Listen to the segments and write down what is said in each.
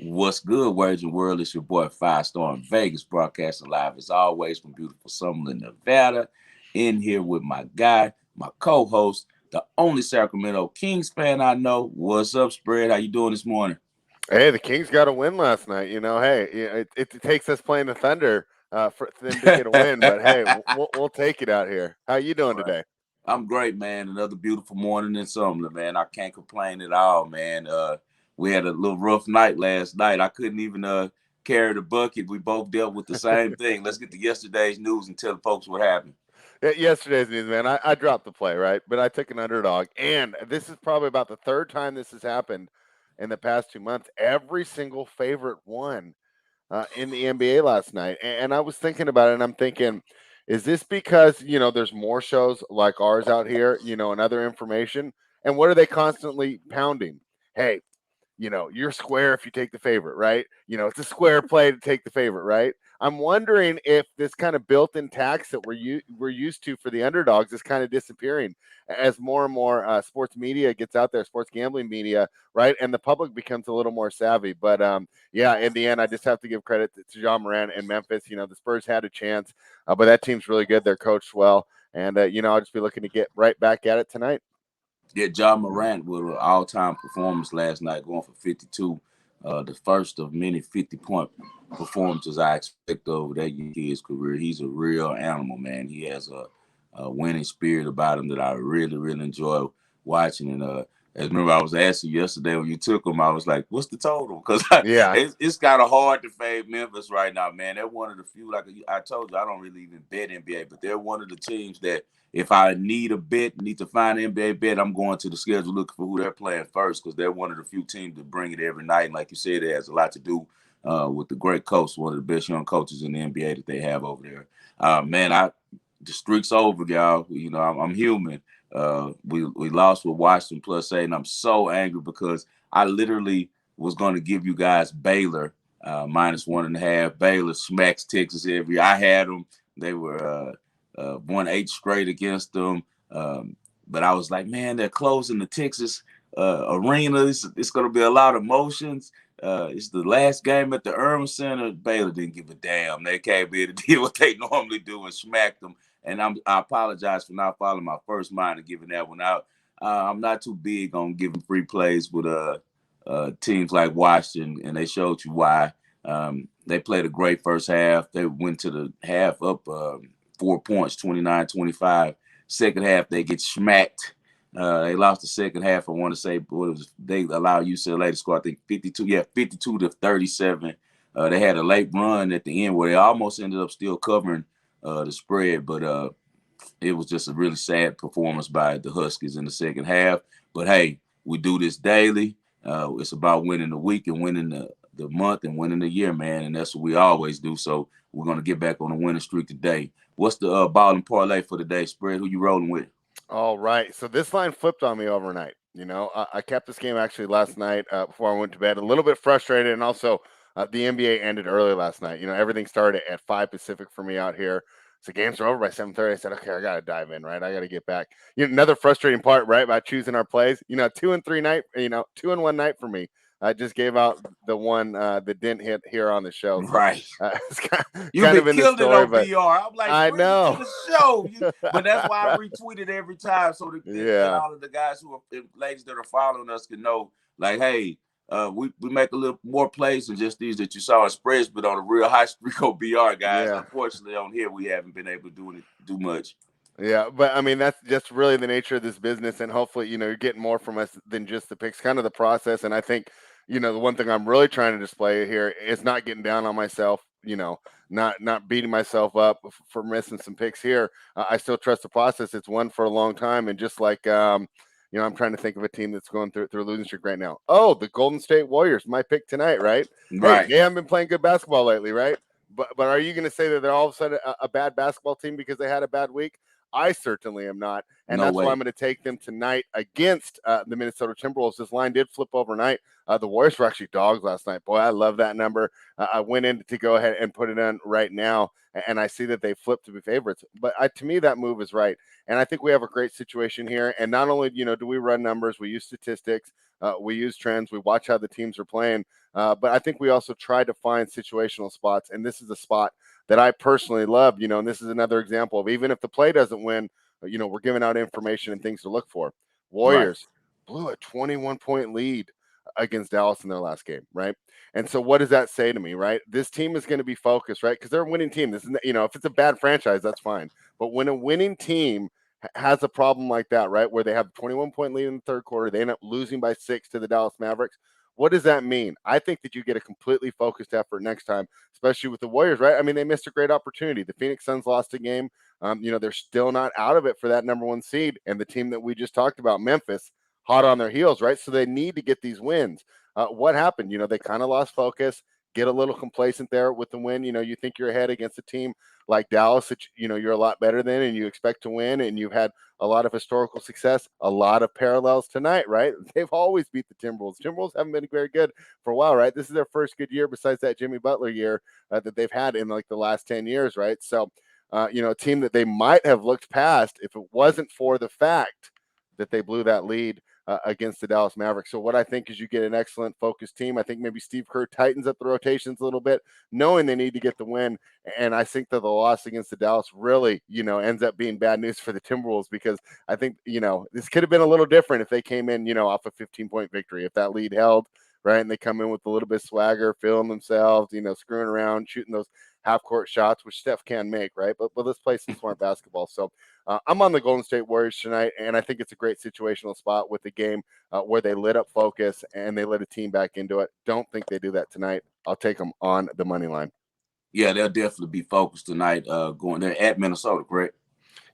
What's good, Wagering World? It's your boy Five Star in Vegas, broadcasting live as always from beautiful Summerlin, Nevada. In here with my guy, my co-host, the only Sacramento Kings fan I know. What's up, Spread? How you doing this morning? Hey, the Kings got a win last night. Hey, it takes us playing the Thunder for them to get a win, but hey, we'll take it out here. How you doing Right. today? I'm great, man. Another beautiful morning in Summerlin, man. I can't complain at all, man. We had a little rough night last night. I couldn't even carry the bucket. We both dealt with the same thing. Let's get to yesterday's news and tell the folks what happened. Yesterday's news, man. I dropped the play, right? But I took an underdog, and this is probably about the third time this has happened in the past 2 months. Every single favorite won in the NBA last night, and I was thinking about it, and I'm thinking, is this because there's more shows like ours out here, and other information, and what are they constantly pounding? Hey, you're square if you take the favorite, right? It's a square play to take the favorite, right? I'm wondering if this kind of built-in tax that we're used to for the underdogs is kind of disappearing as more and more sports media gets out there, sports gambling media, right? And the public becomes a little more savvy. But yeah, in the end, I just have to give credit to John Moran and Memphis. The Spurs had a chance, but that team's really good. They're coached well, and I'll just be looking to get right back at it tonight. Yeah, John Morant with an all-time performance last night, going for 52. The first of many 50-point performances I expect over that kid's career. He's a real animal, man. He has a winning spirit about him that I really, really enjoy watching. And as remember, I was asking you yesterday when you took him, I was like, "What's the total?" Because Yeah. it's kind of hard to fade Memphis right now, man. They're one of the few. Like I told you, I don't really even bet NBA, but they're one of the teams that if I need a bet, need to find an NBA bet, I'm going to the schedule looking for who they're playing first because they're one of the few teams that bring it every night. And like you said, it has a lot to do with the great coach, one of the best young coaches in the NBA that they have over there. Man, the streak's over, y'all. I'm human. We lost with Washington +8, and I'm so angry because I literally was going to give you guys Baylor -1.5. Baylor smacks Texas every. I had them. They were won 8 straight against them. But I was like, man, they're closing the Texas arena. It's going to be a lot of emotions. It's the last game at the Irving Center. Baylor didn't give a damn. They came in to do what they normally do and smacked them. And I apologize for not following my first mind and giving that one out. I'm not too big on giving free plays with teams like Washington, and they showed you why. They played a great first half. They went to the half up 4 points, 29-25. Second half, they get smacked. They lost the second half. I want to say they allowed UCLA to score, I think 52. Yeah, 52-37. They had a late run at the end where they almost ended up still covering the spread, but it was just a really sad performance by the Huskies in the second half. But hey, we do this daily. It's about winning the week and winning the month and winning the year, man. And that's what we always do. So we're going to get back on the winning streak today. What's the ball and parlay for today, Spread? Who you rolling with? All right. So this line flipped on me overnight. I kept this game actually last night before I went to bed. A little bit frustrated, and also the NBA ended early last night. Everything started at 5 Pacific for me out here. So games are over by 7:30. I said, okay, I got to dive in, right? I got to get back. Another frustrating part, right, about choosing our plays. 2 and 3 night. 2 and 1 night for me. I just gave out the one that didn't hit here on the show. So Right. it's You've kind been of in the killing it story, on but DR. I'm like, I bring it to know. the show. But that's why I retweet it every time so that Yeah. all of the guys ladies that are following us can know, like, hey, we make a little more plays than just these that you saw in spreads, but on a real high streak on BR, guys. Yeah. Unfortunately, on here, we haven't been able to do much. Yeah, but I mean that's just really the nature of this business, and hopefully, you're getting more from us than just the picks, kind of the process. And I think, the one thing I'm really trying to display here is not getting down on myself. Not beating myself up for missing some picks here. I still trust the process. It's won for a long time, and just like I'm trying to think of a team that's going through a losing streak right now. Oh, the Golden State Warriors, my pick tonight, right? Hey, Right. they haven't been playing good basketball lately, right? But are you going to say that they're all of a sudden a bad basketball team because they had a bad week? I certainly am not. And No that's why I'm way. going to take them tonight against the Minnesota Timberwolves. This line did flip overnight. The Warriors were actually dogs last night. Boy, I love that number. I went in to go ahead and put it on right now, and I see that they flipped to be favorites. But to me, that move is right. And I think we have a great situation here. And not only, do we run numbers, we use statistics, we use trends, we watch how the teams are playing. But I think we also try to find situational spots. And this is a spot that I personally love, and this is another example of even if the play doesn't win, we're giving out information and things to look for. Right. Warriors blew a 21-point lead against Dallas in their last game, right? And so what does that say to me, right? This team is going to be focused, right? Because they're a winning team. This is, if it's a bad franchise, that's fine. But when a winning team has a problem like that, right, where they have a 21-point lead in the third quarter, they end up losing by 6 to the Dallas Mavericks. What does that mean? I think that you get a completely focused effort next time, especially with the Warriors, right? I mean, they missed a great opportunity. The Phoenix Suns lost a game. They're still not out of it for that number 1 seed. And the team that we just talked about, Memphis, hot on their heels, right? So they need to get these wins. What happened? They kind of lost focus, get a little complacent there with the win. You think you're ahead against a team like Dallas that, you're a lot better than and you expect to win, and you've had a lot of historical success, a lot of parallels tonight, right? They've always beat the Timberwolves. Timberwolves haven't been very good for a while, right? This is their first good year besides that Jimmy Butler year that they've had in like the last 10 years, right? So, a team that they might have looked past if it wasn't for the fact that they blew that lead against the Dallas Mavericks. So what I think is you get an excellent focused team. I think maybe Steve Kerr tightens up the rotations a little bit, knowing they need to get the win. And I think that the loss against the Dallas really, ends up being bad news for the Timberwolves, because I think, this could have been a little different if they came in, off a 15-point victory, if that lead held, right? And they come in with a little bit of swagger, feeling themselves, screwing around, shooting those half-court shots, which Steph can make, right? But let's play some smart basketball. So I'm on the Golden State Warriors tonight, and I think it's a great situational spot with the game where they lit up focus and they let a team back into it. Don't think they do that tonight. I'll take them on the money line. Yeah, they'll definitely be focused tonight. Going there at Minnesota, correct?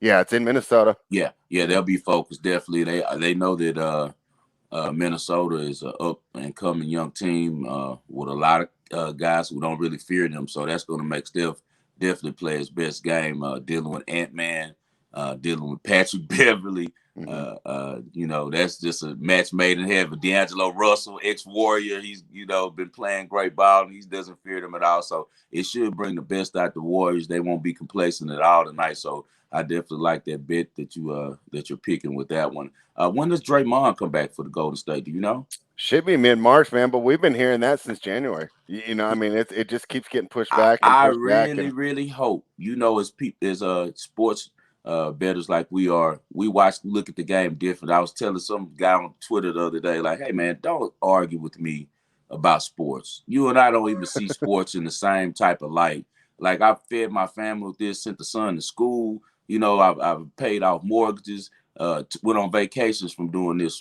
Yeah, it's in Minnesota. Yeah, they'll be focused. Definitely, they know that Minnesota is a up and coming young team with a lot of guys who don't really fear them. So that's going to make Steph definitely play his best game, dealing with Ant-Man, dealing with Patrick Beverly. That's just a match made in heaven. D'Angelo Russell, ex-Warrior, he's been playing great ball, and he doesn't fear them at all. So it should bring the best out the Warriors. They won't be complacent at all tonight. So I definitely like that bet that you're picking with that one. When does Draymond come back for the Golden State? Do you know? Should be mid-March, man, but we've been hearing that since January. I mean, it just keeps getting pushed I, back and I pushed back. really, And really hope, as sports bettors like we are, we look at the game different. I was telling some guy on Twitter the other day, like, hey man, don't argue with me about sports. You and I don't even see sports in the same type of light. Like, I fed my family with this, sent the son to school. I've paid off mortgages. Went on vacations from doing this.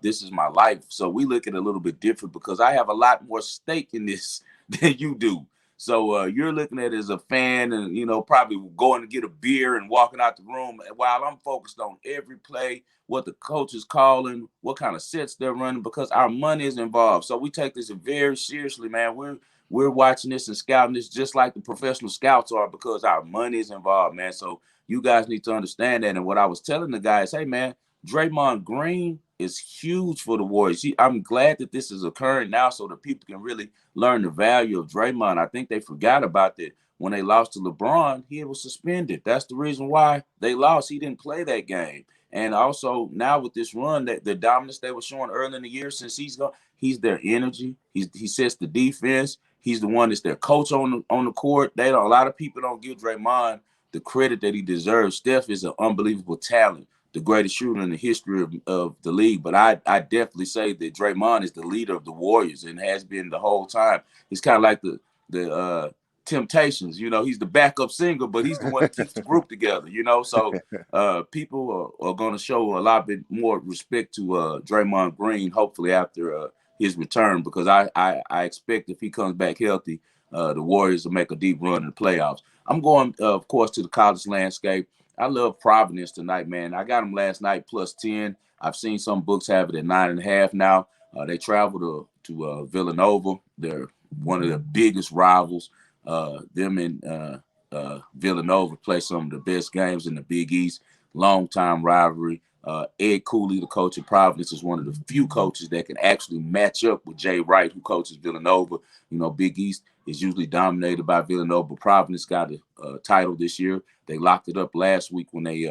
This is my life. So we look at it a little bit different because I have a lot more stake in this than you do. So you're looking at it as a fan and, probably going to get a beer and walking out the room while I'm focused on every play, what the coach is calling, what kind of sets they're running, because our money is involved. So we take this very seriously, man. We're watching this and scouting this just like the professional scouts are, because our money is involved, man. So you guys need to understand that. And what I was telling the guys, hey, man, Draymond Green is huge for the Warriors. I'm glad that this is occurring now so that people can really learn the value of Draymond. I think they forgot about that when they lost to LeBron. He was suspended. That's the reason why they lost. He didn't play that game. And also now with this run, that the dominance they were showing early in the year, since he's their energy. He sets the defense. He's the one that's their coach on the court. A lot of people don't give Draymond the credit that he deserves. Steph is an unbelievable talent, the greatest shooter in the history of the league. But I definitely say that Draymond is the leader of the Warriors and has been the whole time. He's kind of like the Temptations. He's the backup singer, but he's the one that keeps the group together. So people are going to show a lot bit more respect to Draymond Green, hopefully after his return, because I expect if he comes back healthy, the Warriors will make a deep run in the playoffs. I'm going, of course, to the college landscape. I love Providence tonight, man. I got them last night +10. I've seen some books have it at 9.5 now. They travel to Villanova. They're one of the biggest rivals. Them and Villanova play some of the best games in the Big East. long-time rivalry. Ed Cooley, the coach of Providence, is one of the few coaches that can actually match up with Jay Wright, who coaches Villanova. You know, Big East is usually dominated by Villanova. Providence got a title this year. They locked it up last week when they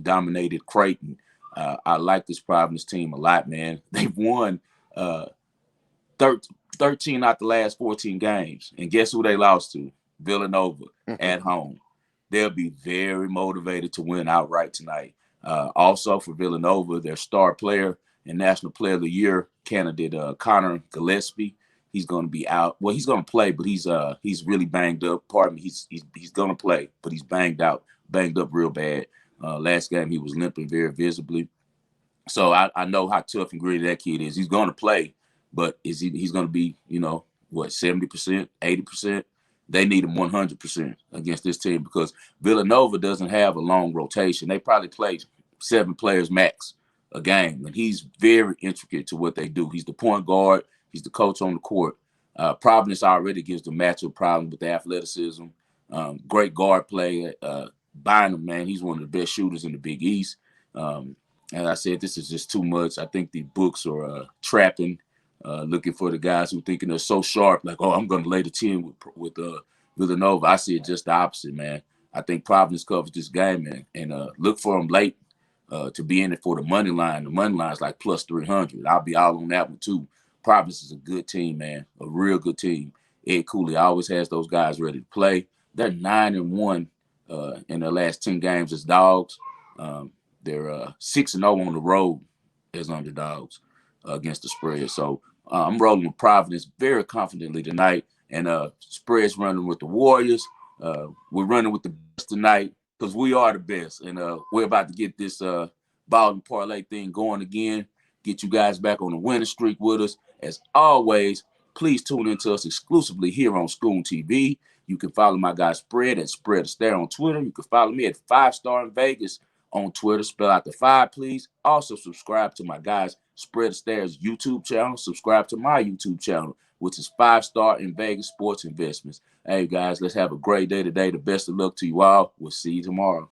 dominated Creighton. I like this Providence team a lot, man. They've won 13 out the last 14 games. And guess who they lost to? Villanova at home. They'll be very motivated to win outright tonight. Also for Villanova, their star player and National Player of the Year candidate, Connor Gillespie, he's going to be out. Well, he's going to play, but he's really banged up. Pardon me, he's going to play, but he's banged up real bad. Last game he was limping very visibly. So I know how tough and gritty that kid is. He's going to play, but he's going to be, 70%, 80%? They need him 100% against this team because Villanova doesn't have a long rotation. They probably play 7 players max a game, and he's very intricate to what they do. He's the point guard. He's the coach on the court. Providence already gives the matchup problem with the athleticism. Great guard play. Bynum, man, he's one of the best shooters in the Big East. As I said, this is just too much. I think the books are trapping, looking for the guys who thinking they're so sharp, like, oh, I'm going to lay the 10 with Villanova. I see it just the opposite, man. I think Providence covers this game, man, and look for them late to be in it for the money line. The money line is like plus 300. I'll be all on that one, too. Providence is a good team, man, a real good team. Ed Cooley always has those guys ready to play. They're 9-1 in their last 10 games as dogs. They're 6-0 on the road as underdogs against the spread. So I'm rolling with Providence very confidently tonight. And spread's running with the Warriors. We're running with the best tonight because we are the best. And we're about to get this ball and parlay thing going again. Get you guys back on the winning streak with us. As always, please tune into us exclusively here on SCOON TV. You can follow my guy Spread at Spread ASTAIRE on Twitter. You can follow me at 5-Star in Vegas on Twitter. Spell out the 5, please. Also, subscribe to my guys Spread ASTAIRE's YouTube channel. Subscribe to my YouTube channel, which is 5-Star in Vegas Sports Investments. Hey, guys, let's have a great day today. The best of luck to you all. We'll see you tomorrow.